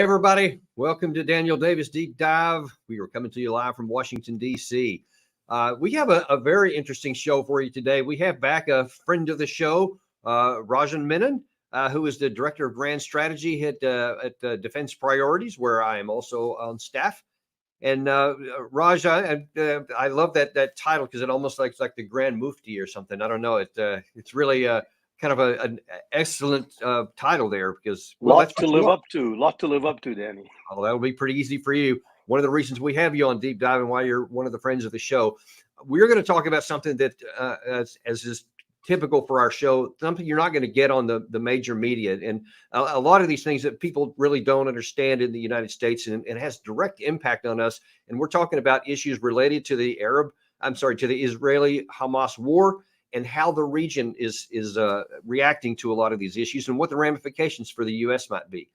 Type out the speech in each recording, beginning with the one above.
Hey, everybody. Welcome to Daniel Davis Deep Dive. We are coming to you live from Washington, D.C. We have a very interesting show for you today. We have back a friend of the show, Rajan Menon, who is the Director of Grand Strategy at Defense Priorities, where I am also on staff. And Raj, I love that title because it almost looks like the Grand Mufti or something. I don't know. It's really kind of an excellent title there because lot to live up to, Danny. Oh, that'll be pretty easy for you. One of the reasons we have you on Deep Dive and why you're one of the friends of the show, we're going to talk about something that, as is typical for our show, something you're not going to get on the major media, and a lot of these things that people really don't understand in the United States, and it has direct impact on us. And we're talking about issues related to the Israeli-Hamas war, and how the region is reacting to a lot of these issues and what the ramifications for the U.S. might be.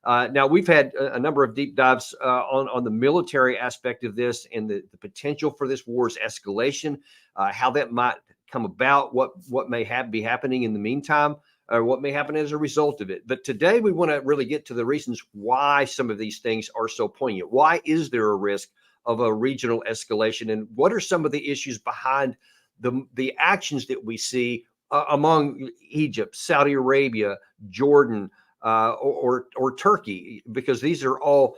Now, we've had a number of deep dives on the military aspect of this and the potential for this war's escalation, how that might come about, what may be happening in the meantime, or what may happen as a result of it. But today we want to really get to the reasons why some of these things are so poignant. Why is there a risk of a regional escalation, and what are some of the issues behind the actions that we see among Egypt, Saudi Arabia, Jordan, or Turkey, because these are all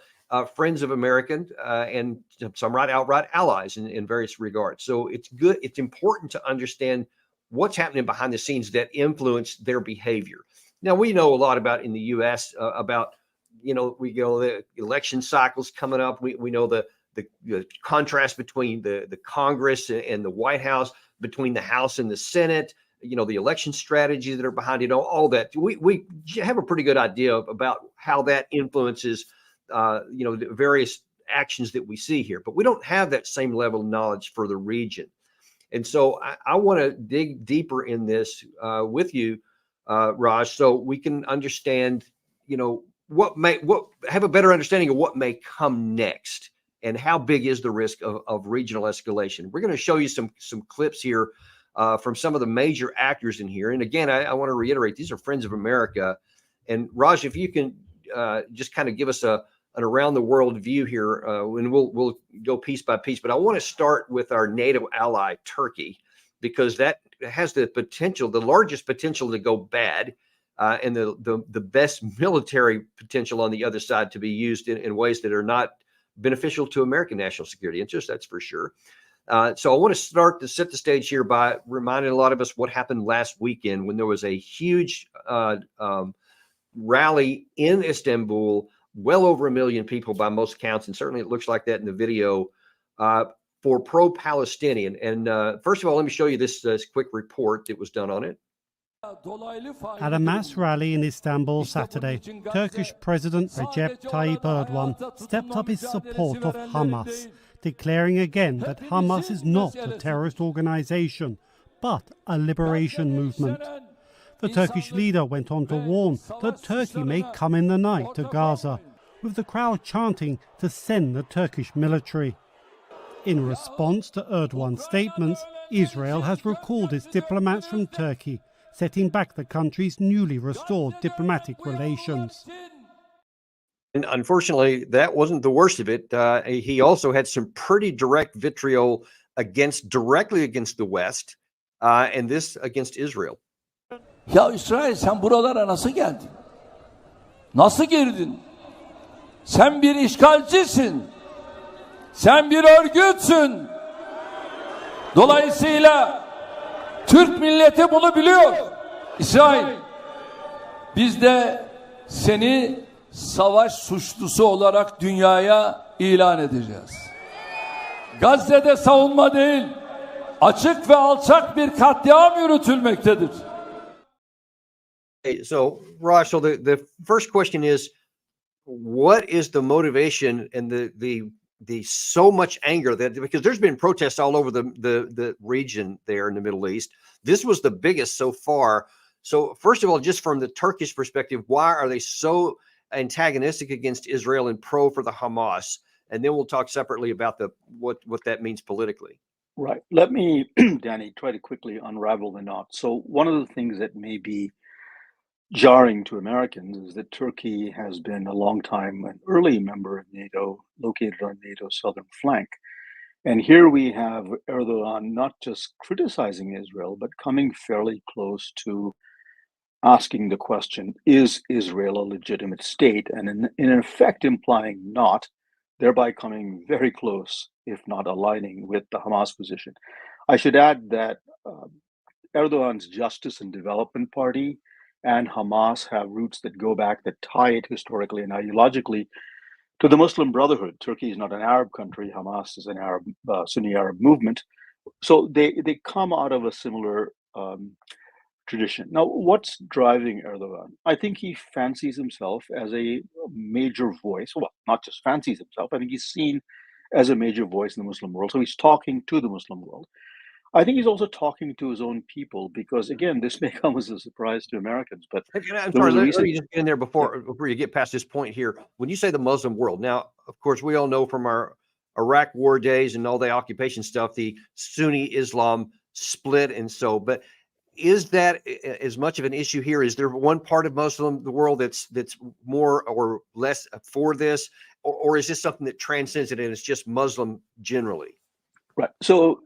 friends of America and some outright allies in various regards. So it's important to understand what's happening behind the scenes that influence their behavior. Now, we know a lot about in the U.S. About, the election cycles coming up. We know the contrast between the Congress and the White House, between the House and the Senate, the election strategies that are behind it, all that. We have a pretty good idea about how that influences, the various actions that we see here. But we don't have that same level of knowledge for the region. And so I want to dig deeper in this with you, Raj, so we can understand, have a better understanding of what may come next. And how big is the risk of regional escalation? We're going to show you some clips here from some of the major actors in here. And again, I want to reiterate, these are friends of America. And Raj, if you can just kind of give us an around the world view here, and we'll go piece by piece. But I want to start with our NATO ally, Turkey, because that has the potential, the largest potential to go bad, and the best military potential on the other side to be used in ways that are not beneficial to American national security interests, that's for sure. So I want to start to set the stage here by reminding a lot of us what happened last weekend when there was a huge rally in Istanbul, well over 1 million people by most counts, and certainly it looks like that in the video, for pro-Palestinian. And first of all, let me show you this quick report that was done on it. At a mass rally in Istanbul Saturday, Turkish President Recep Tayyip Erdogan stepped up his support of Hamas, declaring again that Hamas is not a terrorist organization, but a liberation movement. The Turkish leader went on to warn that Turkey may come in the night to Gaza, with the crowd chanting to send the Turkish military. In response to Erdogan's statements, Israel has recalled its diplomats from Turkey, setting back the country's newly restored diplomatic relations. And unfortunately, that wasn't the worst of it. He also had some pretty direct vitriol directly against the West, and this against Israel. Ya İsrail, sen buralara nasıl geldin? Nasıl girdin? Sen bir işgalcisin. Sen bir örgütsün. Dolayısıyla Türk milleti bunu biliyor. İsrail, biz de seni savaş suçlusu olarak dünyaya ilan edeceğiz. Gazze'de savunma değil, açık ve alçak bir katliam yürütülmektedir. So, Raj, so the first question is, what is the motivation and the so much anger that, because there's been protests all over the region there in the Middle East. This was the biggest so far. So first of all, just from the Turkish perspective, why are they so antagonistic against Israel and pro for the Hamas? And then we'll talk separately about what that means politically. Right. Let me, Danny, try to quickly unravel the knot. So one of the things that may be jarring to Americans is that Turkey has been a long time an early member of NATO, located on NATO's southern flank. And here we have Erdogan not just criticizing Israel, but coming fairly close to asking the question, is Israel a legitimate state? And in effect, implying not, thereby coming very close, if not aligning with the Hamas position. I should add that Erdogan's Justice and Development Party and Hamas have roots that go back, that tie it historically and ideologically to the Muslim Brotherhood. Turkey is not an Arab country. Hamas is an Arab, Sunni Arab movement. So they come out of a similar tradition. Now, what's driving Erdogan? I think he fancies himself as a major voice. Well, not just fancies himself. I think he's seen as a major voice in the Muslim world. So he's talking to the Muslim world. I think he's also talking to his own people because, again, this may come as a surprise to Americans. But I'm sorry, let me just get in there before you get past this point here. When you say the Muslim world, now, of course, we all know from our Iraq war days and all the occupation stuff, the Sunni Islam split. And so, but is that as much of an issue here? Is there one part of the world that's more or less for this, or is this something that transcends it and it's just Muslim generally? Right. So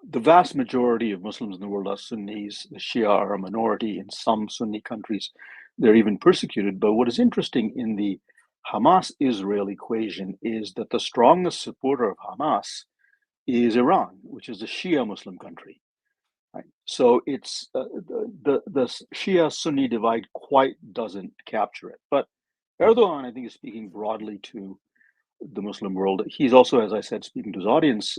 the vast majority of Muslims in the world are Sunnis. The Shia are a minority in some Sunni countries. They're even persecuted. But what is interesting in the Hamas-Israel equation is that the strongest supporter of Hamas is Iran, which is a Shia Muslim country. Right. So it's the Shia-Sunni divide quite doesn't capture it. But Erdogan, I think, is speaking broadly to the Muslim world. He's also, as I said, speaking to his audience.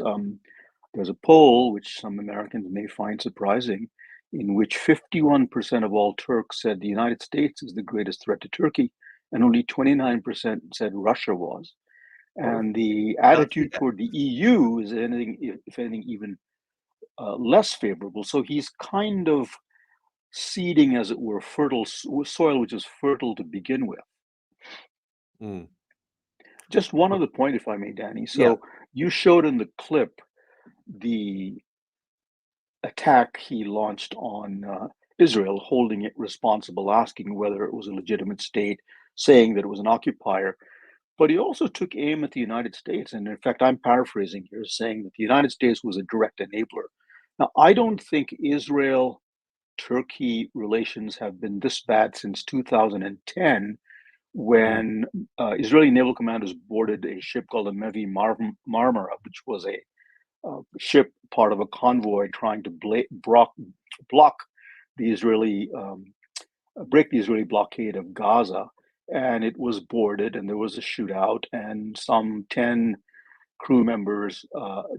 There's a poll, which some Americans may find surprising, in which 51% of all Turks said the United States is the greatest threat to Turkey, and only 29% said Russia was. And the attitude toward the EU is anything, if anything, even less favorable. So he's kind of seeding, as it were, fertile soil, which is fertile to begin with. Mm. Just one other point, if I may, Danny. So you showed in the clip the attack he launched on Israel, holding it responsible, asking whether it was a legitimate state, saying that it was an occupier. But he also took aim at the United States. And in fact, I'm paraphrasing here, saying that the United States was a direct enabler. Now, I don't think Israel-Turkey relations have been this bad since 2010, when Israeli naval commanders boarded a ship called the Mevi Marmara, which was a ship part of a convoy trying to block the Israeli, break the Israeli blockade of Gaza. And it was boarded, and there was a shootout, and some 10 crew members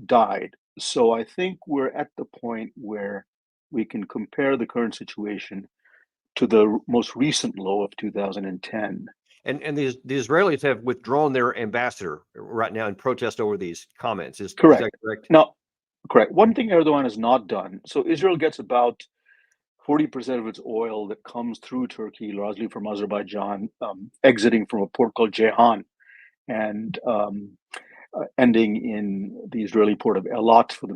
died. So I think we're at the point where we can compare the current situation to the most recent low of 2010. And the Israelis have withdrawn their ambassador right now in protest over these comments. Is Correct. that correct? No, correct. One thing Erdogan has not done. So Israel gets about 40% of its oil that comes through Turkey, largely from Azerbaijan, exiting from a port called Ceyhan, and ending in the Israeli port of Eilat for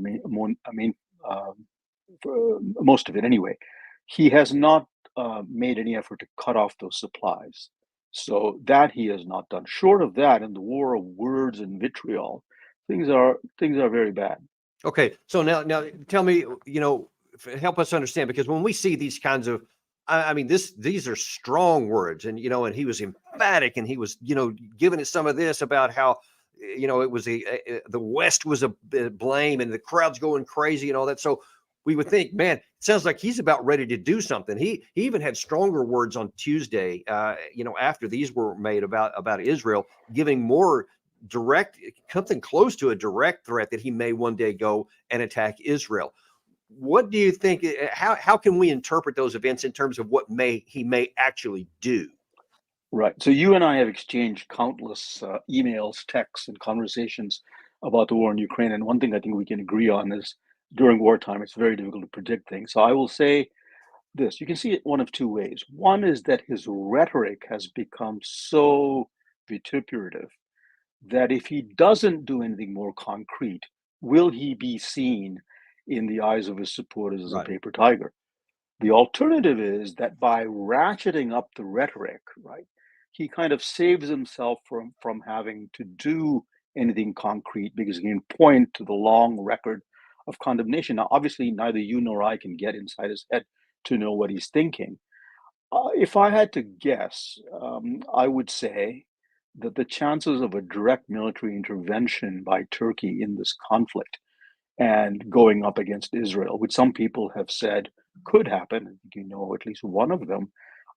for most of it anyway. He has not made any effort to cut off those supplies. So that he has not done. Short of that, in the war of words and things are very bad. Okay, so now tell me, help us understand, because when we see these kinds of, I mean, these are strong words, and and he was emphatic, and he was giving it some of this about how it was the West was a blame, and the crowd's going crazy and all that. So we would think, man, it sounds like he's about ready to do something. He even had stronger words on Tuesday, after these were made about Israel, giving more direct, something close to a direct threat that he may one day go and attack Israel. What do you think? How can we interpret those events in terms of what he may actually do? Right. So you and I have exchanged countless emails, texts, and conversations about the war in Ukraine. And one thing I think we can agree on is during wartime, it's very difficult to predict things. So I will say this. You can see it one of two ways. One is that his rhetoric has become so vituperative that if he doesn't do anything more concrete, will he be seen in the eyes of his supporters as a paper tiger? The alternative is that by ratcheting up the rhetoric, right, he kind of saves himself from having to do anything concrete because he can point to the long record of condemnation. Now, obviously, neither you nor I can get inside his head to know what he's thinking. If I had to guess, I would say that the chances of a direct military intervention by Turkey in this conflict and going up against Israel, which some people have said could happen, I think you know at least one of them,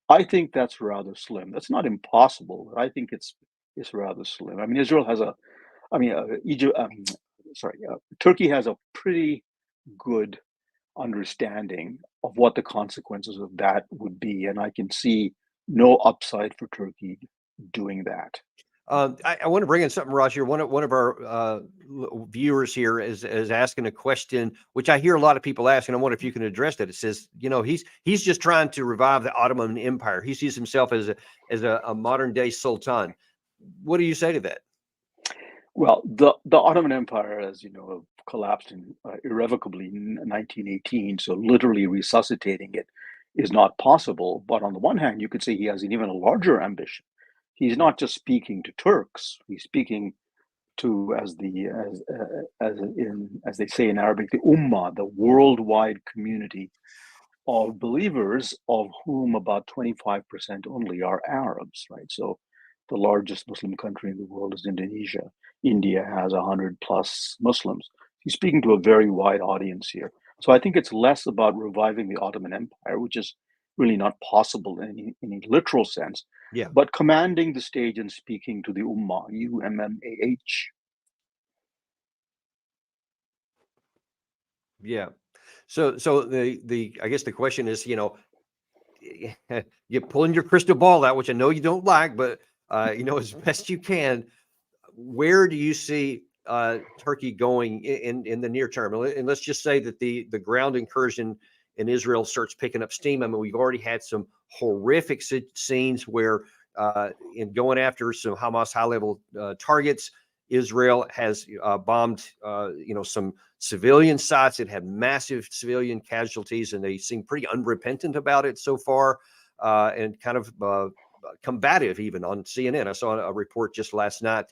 I think that's rather slim. That's not impossible, but I think it's rather slim. I mean, Israel has a, I mean, Egypt, Turkey has a pretty good understanding of what the consequences of that would be, and I can see no upside for Turkey doing that. I want to bring in something, Roger. One of our viewers here is asking a question, which I hear a lot of people ask, and I wonder if you can address that. It says, he's just trying to revive the Ottoman Empire. He sees himself as a modern day sultan. What do you say to that? Well, the Ottoman Empire, as you know, collapsed irrevocably in 1918. So literally resuscitating it is not possible. But on the one hand, you could say he has an even larger ambition. He's not just speaking to Turks; he's speaking to, as they say in Arabic, the Ummah, the worldwide community of believers, of whom about 25% only are Arabs, right? So the largest Muslim country in the world is Indonesia. India has 100 plus Muslims. He's speaking to a very wide audience here. So I think it's less about reviving the Ottoman Empire, which is really not possible in any literal sense, but commanding the stage and speaking to the Ummah, UMMAH. Yeah. So the I guess the question is, you're pulling your crystal ball out, which I know you don't like, but as best you can, where do you see Turkey going in the near term? And let's just say that the ground incursion in Israel starts picking up steam. I mean, we've already had some horrific scenes where in going after some Hamas high-level targets, Israel has bombed, some civilian sites that had massive civilian casualties, and they seem pretty unrepentant about it so far, and kind of combative even on CNN. I saw a report just last night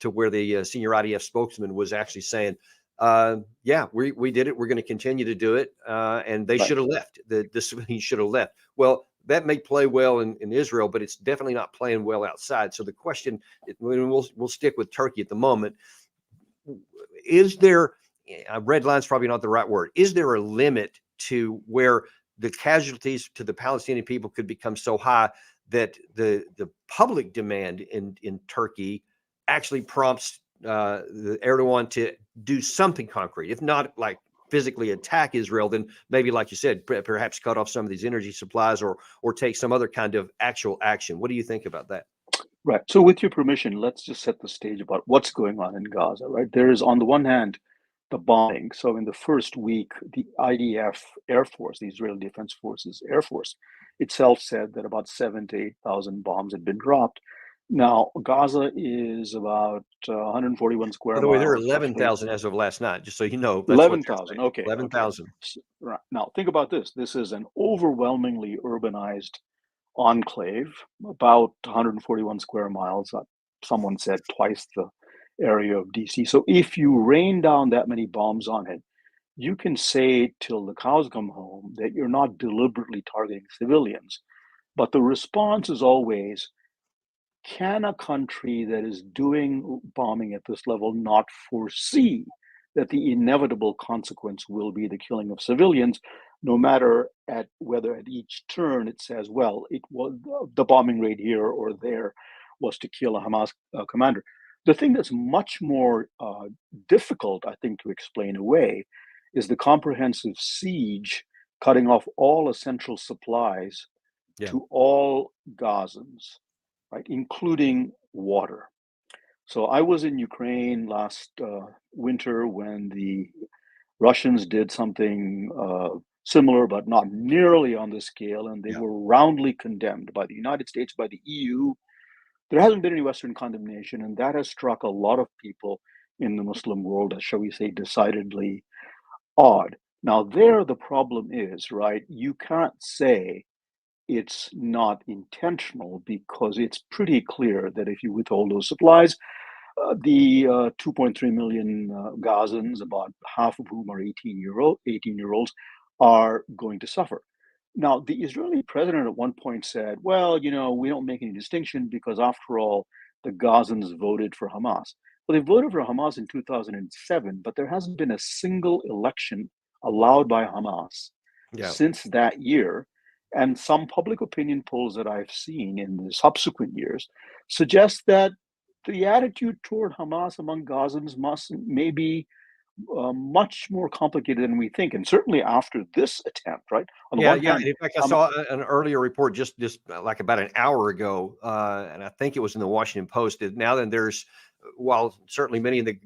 to where the senior IDF spokesman was actually saying, yeah, we did it. We're going to continue to do it. And they should have left. The civilians should have left. Well, that may play well in Israel, but it's definitely not playing well outside. So the question, we'll stick with Turkey at the moment. Is there, red line's probably not the right word. Is there a limit to where the casualties to the Palestinian people could become so high that the public demand in Turkey actually prompts the Erdogan to do something concrete, if not like physically attack Israel, then maybe, like you said, perhaps cut off some of these energy supplies or take some other kind of actual action. What do you think about that? Right. So with your permission, let's just set the stage about what's going on in Gaza, right? There is, on the one hand, the bombing. So in the first week, the IDF Air Force, the Israeli Defense Forces Air Force itself said that about 7,000 to 8,000 bombs had been dropped. Now, Gaza is about 141 square miles. By the way, there are 11,000 as of last night, just so you know. 11,000, okay. 11,000. Okay. Right. Now, think about this. This is an overwhelmingly urbanized enclave, about 141 square miles. Someone said twice the area of DC. So if you rain down that many bombs on it, you can say till the cows come home that you're not deliberately targeting civilians. But the response is always, can a country that is doing bombing at this level not foresee that the inevitable consequence will be the killing of civilians, no matter whether at each turn it says, well, it was the bombing raid here or there was to kill a Hamas commander. The thing that's much more difficult, I think, to explain away is the comprehensive siege, cutting off all essential supplies to all Gazans, right, including water. So I was in Ukraine last winter when the Russians did something similar, but not nearly on this scale, and they were roundly condemned by the United States, by the EU. There hasn't been any Western condemnation, and that has struck a lot of people in the Muslim world as, shall we say, decidedly odd. Now, there the problem is, right? You can't say it's not intentional because it's pretty clear that if you withhold those supplies, the 2.3 million Gazans, about half of whom are 18-year-olds, are going to suffer. Now, the Israeli president at one point said, well, we don't make any distinction because after all, the Gazans voted for Hamas. Well, they voted for Hamas in 2007, but there hasn't been a single election allowed by Hamas since that year. And some public opinion polls that I've seen in the subsequent years suggest that the attitude toward Hamas among Gazans may be much more complicated than we think, and certainly after this attempt, right? On the one hand, in fact, I saw an earlier report just like about an hour ago, and I think it was in the Washington Post. That now then there's, while certainly many in the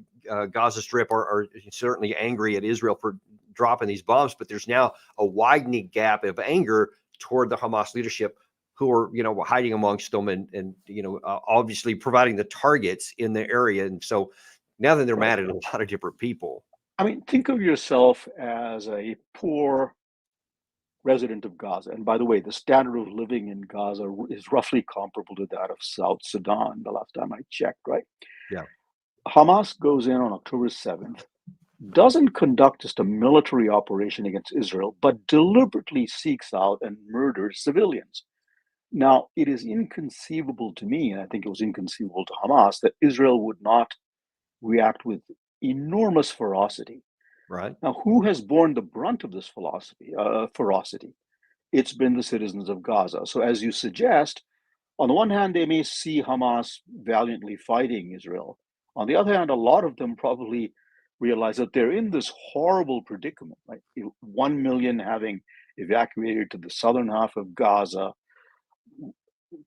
Gaza Strip are certainly angry at Israel for dropping these bombs, but there's now a widening gap of anger toward the Hamas leadership, who are, hiding amongst them and obviously providing the targets in the area. And so now that they're mad at a lot of different people. I mean, think of yourself as a poor resident of Gaza. And by the way, the standard of living in Gaza is roughly comparable to that of South Sudan, the last time I checked, right? Yeah. Hamas goes in on October 7th, doesn't conduct just a military operation against Israel, but deliberately seeks out and murders civilians. Now, it is inconceivable to me, and I think it was inconceivable to Hamas, that Israel would not react with enormous ferocity. Right. Now, who has borne the brunt of this ferocity? It's been the citizens of Gaza. So as you suggest, on the one hand, they may see Hamas valiantly fighting Israel. On the other hand, a lot of them probably realize that they're in this horrible predicament, like 1 million having evacuated to the southern half of Gaza,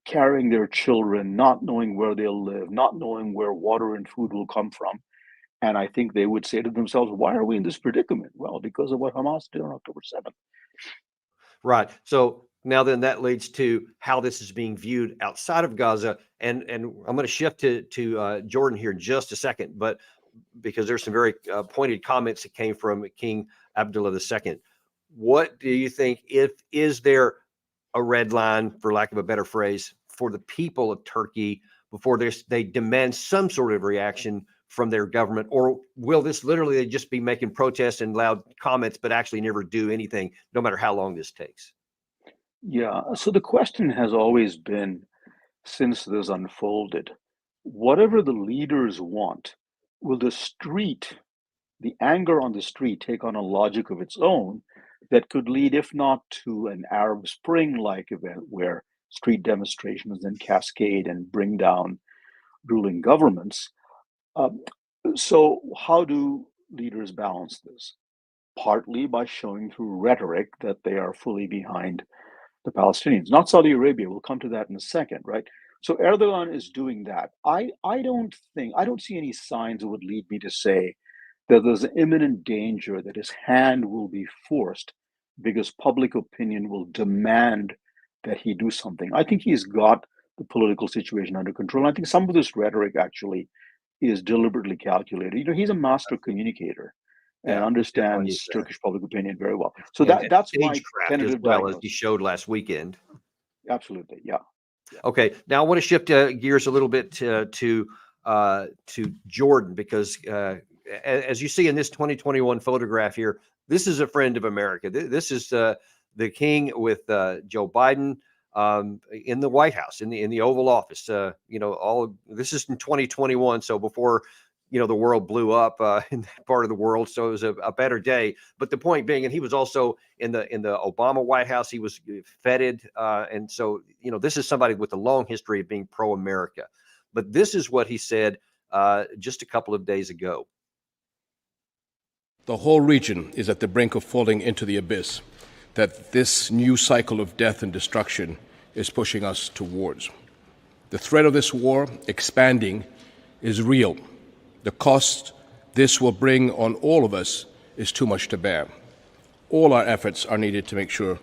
carrying their children, not knowing where they'll live, not knowing where water and food will come from. And I think they would say to themselves, why are we in this predicament? Well, because of what Hamas did on October 7th. Right. So now then that leads to how this is being viewed outside of Gaza. And I'm going to shift to Jordan here in just a second, but because there's some very pointed comments that came from King Abdullah II. What do you think, is there a red line, for lack of a better phrase, for the people of Turkey before they demand some sort of reaction from their government? Or will this literally just be making protests and loud comments, but actually never do anything, no matter how long this takes? Yeah, so the question has always been, since this unfolded, whatever the leaders want, will the anger on the street take on a logic of its own that could lead, if not to an Arab Spring-like event where street demonstrations then cascade and bring down ruling governments? So how do leaders balance this? Partly by showing through rhetoric that they are fully behind the Palestinians, not Saudi Arabia. We'll come to that in a second, right? So Erdogan is doing that. I don't see any signs that would lead me to say that there's an imminent danger that his hand will be forced because public opinion will demand that he do something. I think he's got the political situation under control. I think some of this rhetoric actually is deliberately calculated. He's a master communicator and understands Turkish public opinion very well. So that's my tentative diagnosis. As he showed last weekend. Absolutely, yeah. Okay, now I want to shift gears a little bit to Jordan, because as you see in this 2021 photograph here, this is a friend of America. This is the king with Joe Biden in the White House, in the Oval Office. This is in 2021, so before the world blew up in that part of the world, so it was a better day. But the point being, and he was also in the Obama White House, he was feted, and so this is somebody with a long history of being pro-America. But this is what he said just a couple of days ago. The whole region is at the brink of falling into the abyss that this new cycle of death and destruction is pushing us towards. The threat of this war expanding is real. The cost this will bring on all of us is too much to bear. All our efforts are needed to make sure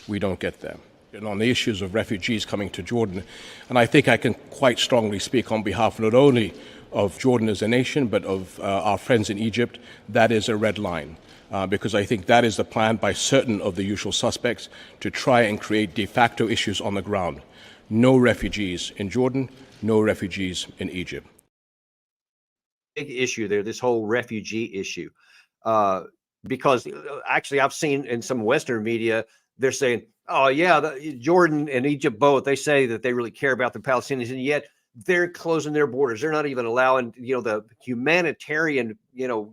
we don't get there. And on the issues of refugees coming to Jordan, and I think I can quite strongly speak on behalf not only of Jordan as a nation, but of our friends in Egypt, that is a red line. because I think that is the plan by certain of the usual suspects to try and create de facto issues on the ground. No refugees in Jordan, no refugees in Egypt. Big issue there, this whole refugee issue. Because actually I've seen in some Western media, they're saying, oh yeah, Jordan and Egypt both, they say that they really care about the Palestinians, and yet they're closing their borders. They're not even allowing, the humanitarian,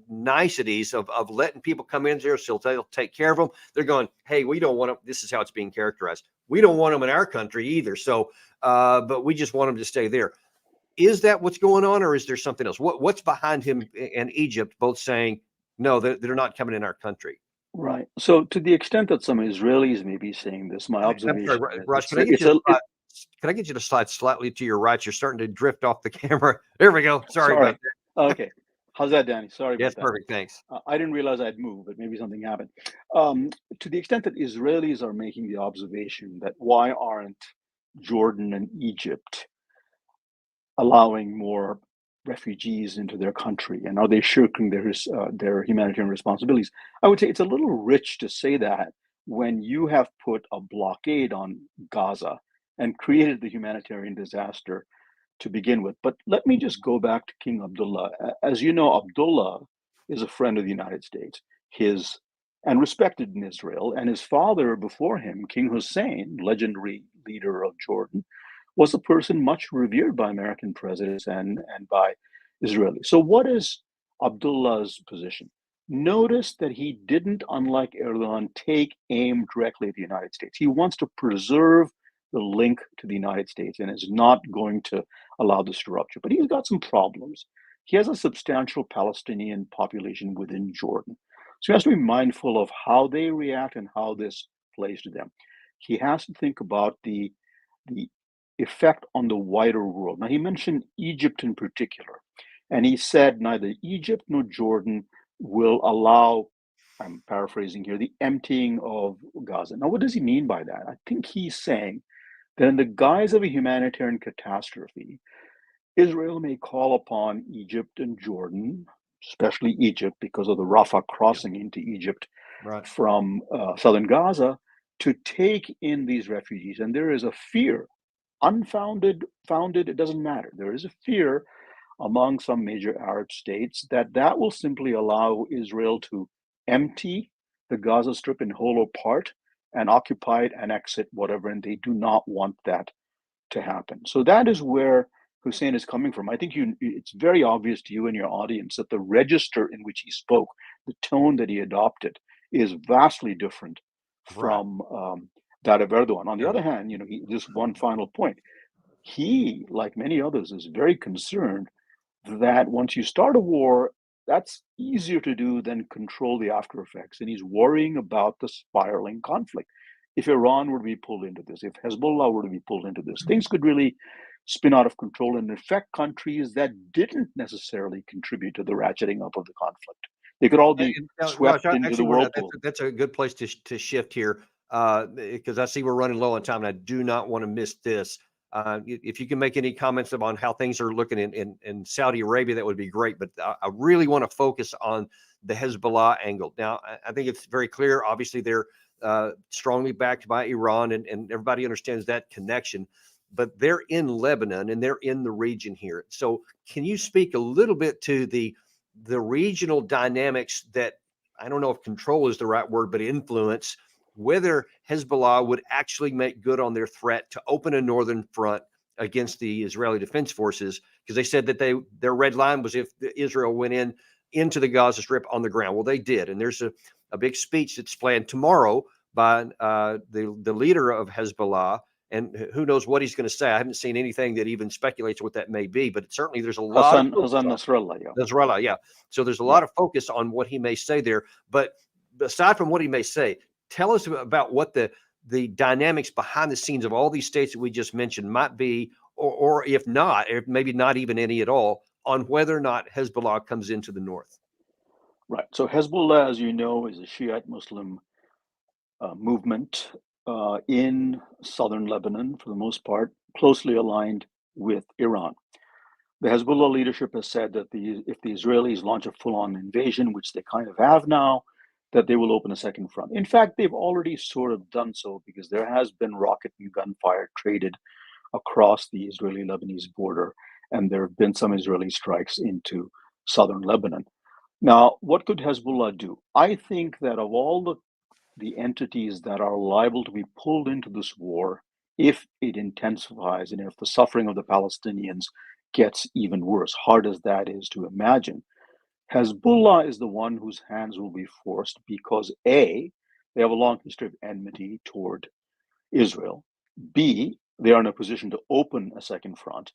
niceties of letting people come in there so they'll take care of them. They're going, hey, we don't want them. This is how it's being characterized. We don't want them in our country either. So, but we just want them to stay there. Is that what's going on, or is there something else? What's behind him and Egypt both saying, no, they're not coming in our country? Right. So to the extent that some Israelis may be saying this, my I'm observation sorry, is Raj, can I get you to slide slightly to your right? You're starting to drift off the camera. There we go. Sorry about that. Okay. How's that, Danny? Sorry about Yes, that. perfect. Thanks. I didn't realize I'd moved, but maybe something happened. To the extent that Israelis are making the observation that why aren't Jordan and Egypt allowing more refugees into their country, and are they shirking their humanitarian responsibilities? I would say it's a little rich to say that when you have put a blockade on Gaza and created the humanitarian disaster to begin with. But let me just go back to King Abdullah. As you know, Abdullah is a friend of the United States, and respected in Israel. And his father before him, King Hussein, legendary leader of Jordan, was a person much revered by American presidents and by Israelis. So what is Abdullah's position? Notice that he didn't, unlike Erdogan, take aim directly at the United States. He wants to preserve the link to the United States and is not going to allow this to rupture. But he's got some problems. He has a substantial Palestinian population within Jordan. So he has to be mindful of how they react and how this plays to them. He has to think about the effect on the wider world. Now, he mentioned Egypt in particular, and he said neither Egypt nor Jordan will allow, I'm paraphrasing here, the emptying of Gaza. Now, what does he mean by that? I think he's saying that in the guise of a humanitarian catastrophe, Israel may call upon Egypt and Jordan, especially Egypt, because of the Rafah crossing into Egypt from southern Gaza, to take in these refugees. And there is a fear, unfounded, founded, it doesn't matter. There is a fear among some major Arab states that will simply allow Israel to empty the Gaza Strip in whole or part and occupy it, annex it, whatever, and they do not want that to happen. So that is where Hussein is coming from. I think it's very obvious to you and your audience that the register in which he spoke, the tone that he adopted, is vastly different from that of Erdogan. On the other hand, just one final point. He, like many others, is very concerned that once you start a war, that's easier to do than control the after effects. And he's worrying about the spiraling conflict. If Iran were to be pulled into this, if Hezbollah were to be pulled into this, things could really spin out of control and affect countries that didn't necessarily contribute to the ratcheting up of the conflict. They could all be swept into the whirlpool. That's a good place to shift here, because I see we're running low on time, and I do not want to miss this. If you can make any comments on how things are looking in Saudi Arabia, that would be great. But I really want to focus on the Hezbollah angle. Now, I think it's very clear. Obviously, they're strongly backed by Iran, and everybody understands that connection. But they're in Lebanon and they're in the region here. So can you speak a little bit to the regional dynamics that, I don't know if control is the right word, but influence, whether Hezbollah would actually make good on their threat to open a northern front against the Israeli Defense Forces? Because they said that their red line was if Israel went into the Gaza Strip on the ground. Well, they did. And there's a big speech that's planned tomorrow by the leader of Hezbollah. And who knows what he's going to say. I haven't seen anything that even speculates what that may be, but certainly there's a lot of Hassan Nasrallah, Nasrallah, yeah. So there's a lot of focus on what he may say there. But aside from what he may say, tell us about what the dynamics behind the scenes of all these states that we just mentioned might be, or if not, if maybe not even any at all, on whether or not Hezbollah comes into the north. Right. So Hezbollah, as you know, is a Shiite Muslim movement in southern Lebanon, for the most part, closely aligned with Iran. The Hezbollah leadership has said that if the Israelis launch a full-on invasion, which they kind of have now, that they will open a second front. In fact, they've already sort of done so because there has been rocket and gunfire traded across the Israeli-Lebanese border, and there have been some Israeli strikes into southern Lebanon. Now, what could Hezbollah do? I think that of all the entities that are liable to be pulled into this war, if it intensifies and if the suffering of the Palestinians gets even worse, hard as that is to imagine, Hezbollah is the one whose hands will be forced because A, they have a long history of enmity toward Israel. B, they are in a position to open a second front.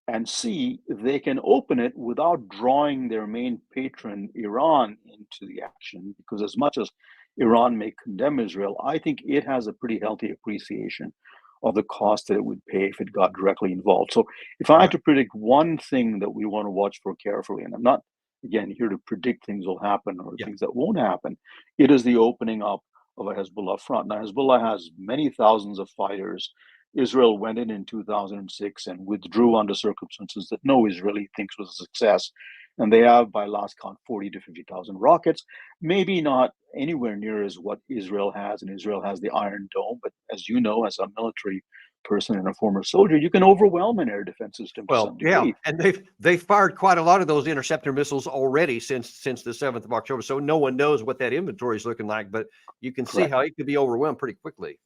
And C, they can open it without drawing their main patron, Iran, into the action, because as much as Iran may condemn Israel, I think it has a pretty healthy appreciation of the cost that it would pay if it got directly involved. So if I had to predict one thing that we want to watch for carefully, and I'm not, again, here to predict things will happen or things that won't happen, it is the opening up of a Hezbollah front. Now, Hezbollah has many thousands of fighters. Israel went in 2006 and withdrew under circumstances that no Israeli thinks was a success. And they have, by last count, 40 to 50,000 rockets. Maybe not anywhere near as what Israel has, and Israel has the Iron Dome. But as you know, as a military person and a former soldier, you can overwhelm an air defense system to some degree. And they've fired quite a lot of those interceptor missiles already since the 7th of October. So no one knows what that inventory is looking like, but you can see how it could be overwhelmed pretty quickly.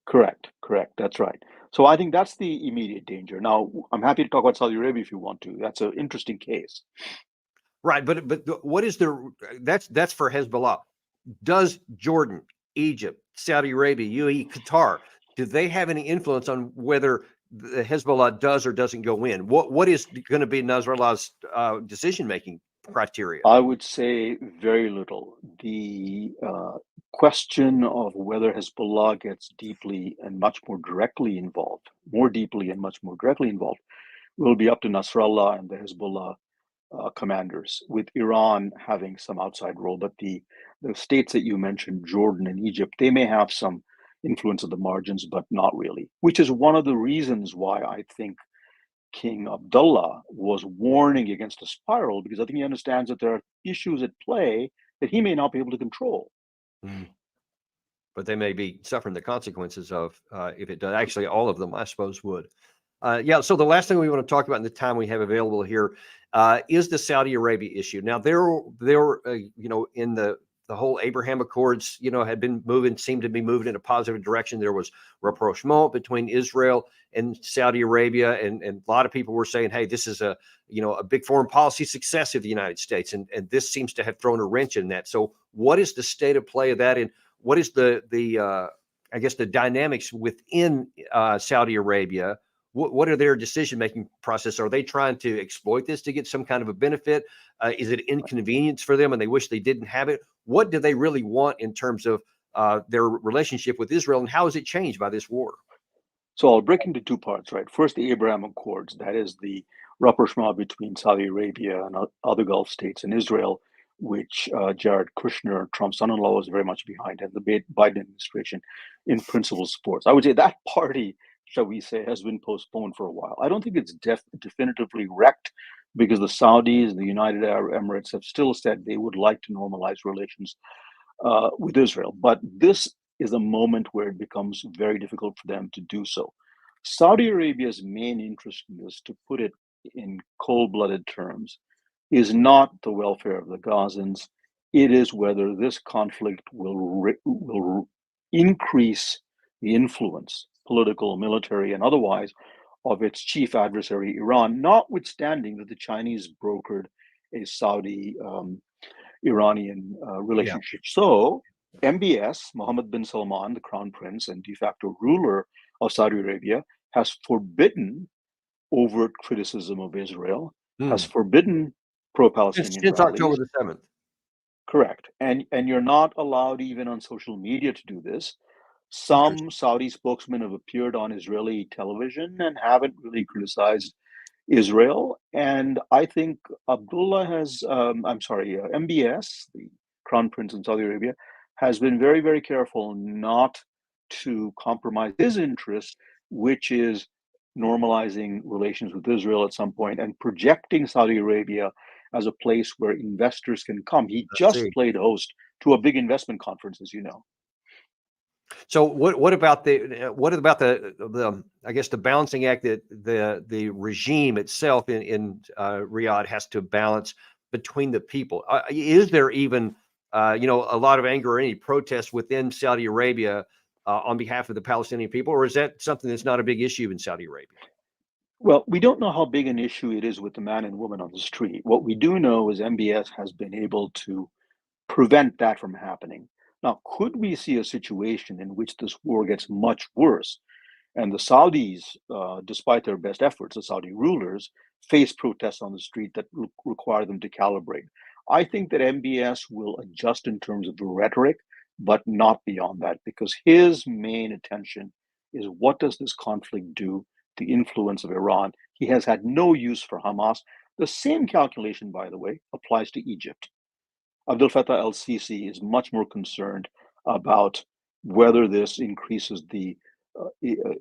Correct. That's right. So I think that's the immediate danger. Now, I'm happy to talk about Saudi Arabia if you want to. That's an interesting case. Right, but what is that's for Hezbollah. Does Jordan, Egypt, Saudi Arabia, UAE, Qatar, do they have any influence on whether the Hezbollah does or doesn't go in? What is going to be Nasrallah's decision-making criteria? I would say very little. The question of whether Hezbollah gets deeply and much more directly involved, will be up to Nasrallah and the Hezbollah commanders, with Iran having some outside role. But the states that you mentioned, Jordan and Egypt, they may have some influence at the margins, but not really, which is one of the reasons why I think King Abdullah was warning against a spiral, because I think he understands that there are issues at play that he may not be able to control. But they may be suffering the consequences of if it does. Actually, all of them, I suppose, would. So the last thing we want to talk about in the time we have available here is the Saudi Arabia issue. Now, there in the whole Abraham Accords, seemed to be moving in a positive direction. There was rapprochement between Israel and Saudi Arabia, and a lot of people were saying, hey, this is a big foreign policy success of the United States, and this seems to have thrown a wrench in that. So what is the state of play of that, and what is the dynamics within Saudi Arabia? What are their decision-making process? Are they trying to exploit this to get some kind of a benefit? Is it inconvenience for them and they wish they didn't have it? What do they really want in terms of their relationship with Israel, and how has it changed by this war? So I'll break into two parts, right? First, the Abraham Accords. That is the rapprochement between Saudi Arabia and other Gulf states and Israel, which Jared Kushner, Trump's son-in-law, was very much behind, and the Biden administration in principle supports. I would say that party, shall we say, has been postponed for a while. I don't think it's definitively wrecked, because the Saudis and the United Arab Emirates have still said they would like to normalize relations with Israel. But this is a moment where it becomes very difficult for them to do so. Saudi Arabia's main interest in this, to put it in cold-blooded terms, is not the welfare of the Gazans. It is whether this conflict will increase the influence, political, military, and otherwise, of its chief adversary, Iran, notwithstanding that the Chinese brokered a Saudi-Iranian relationship. So MBS, Mohammed bin Salman, the crown prince and de facto ruler of Saudi Arabia, has forbidden overt criticism of Israel, has forbidden pro-Palestinian since rallies. October the 7th. Correct. And you're not allowed even on social media to do this. Some Saudi spokesmen have appeared on Israeli television and haven't really criticized Israel. And I think MBS, the crown prince in Saudi Arabia, has been very, very careful not to compromise his interest, which is normalizing relations with Israel at some point and projecting Saudi Arabia as a place where investors can come. He just played host to a big investment conference, as you know. So what about the I guess the balancing act that the regime itself in Riyadh has to balance between the people? Is there even a lot of anger or any protests within Saudi Arabia on behalf of the Palestinian people, or is that something that's not a big issue in Saudi Arabia? Well, we don't know how big an issue it is with the man and woman on the street. What we do know is MBS has been able to prevent that from happening. Now, could we see a situation in which this war gets much worse and the Saudis, despite their best efforts, the Saudi rulers, face protests on the street that require them to calibrate? I think that MBS will adjust in terms of the rhetoric, but not beyond that, because his main attention is what does this conflict do, the influence of Iran. He has had no use for Hamas. The same calculation, by the way, applies to Egypt. Abdel Fattah el-Sisi is much more concerned about whether this increases the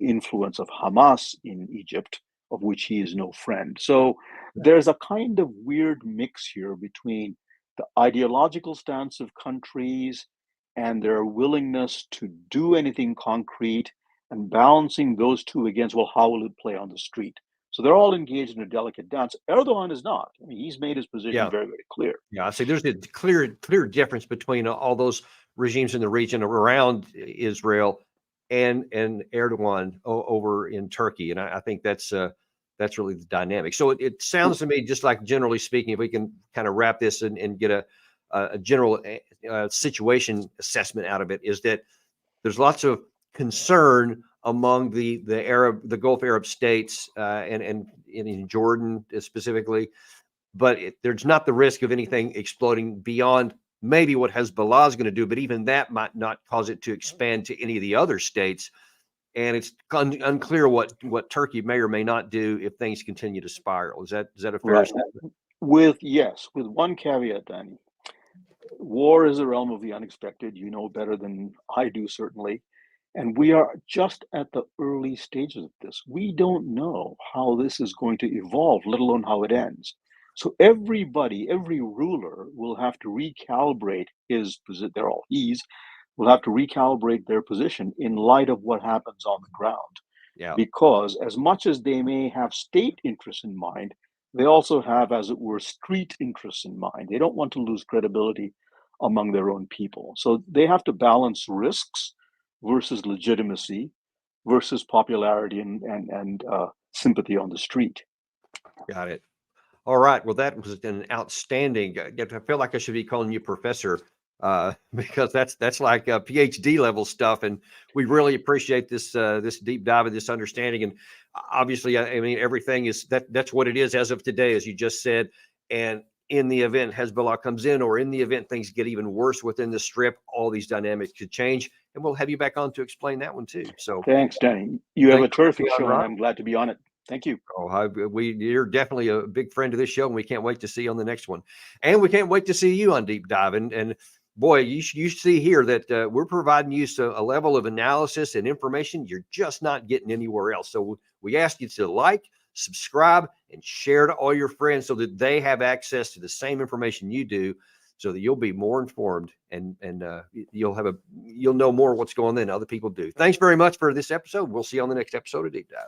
influence of Hamas in Egypt, of which he is no friend. So there's a kind of weird mix here between the ideological stance of countries and their willingness to do anything concrete, and balancing those two against, well, how will it play on the street? So they're all engaged in a delicate dance. Erdogan is not. I mean, he's made his position very, very clear. Yeah, I see. There's a clear difference between all those regimes in the region around Israel and Erdogan over in Turkey, and I think that's really the dynamic. So it sounds to me, just like generally speaking, if we can kind of wrap this and get a general situation assessment out of it, is that there's lots of concern among the Gulf Arab states and in Jordan specifically, but there's not the risk of anything exploding beyond maybe what Hezbollah is going to do, but even that might not cause it to expand to any of the other states. And it's unclear what Turkey may or may not do if things continue to spiral. Is that a fair assessment? With one caveat, Danny. War is the realm of the unexpected. You know better than I do, certainly. And we are just at the early stages of this. We don't know how this is going to evolve, let alone how it ends. So every ruler will have to recalibrate his position. They're all he's will have to recalibrate their position in light of what happens on the ground. Yeah. Because as much as they may have state interests in mind, they also have, as it were, street interests in mind. They don't want to lose credibility among their own people. So they have to balance risks versus legitimacy versus popularity and sympathy on the street. Got it. All right. Well, that was an outstanding. I feel like I should be calling you professor because that's like PhD level stuff, and we really appreciate this deep dive and this understanding. And obviously, I mean, everything is that's what it is as of today, as you just said. And in the event Hezbollah comes in, or in the event things get even worse within the Strip, all these dynamics could change. And we'll have you back on to explain that one too. So thanks, Danny. You have a terrific show, and I'm glad to be on it. Thank you. Oh, you're definitely a big friend of this show, and we can't wait to see you on the next one. And we can't wait to see you on Deep Dive. And boy, you see here that we're providing you a level of analysis and information you're just not getting anywhere else. So we ask you to like, subscribe, and share to all your friends so that they have access to the same information you do, so that you'll be more informed and you'll know more what's going on than other people do. Thanks very much for this episode. We'll see you on the next episode of Deep Dive.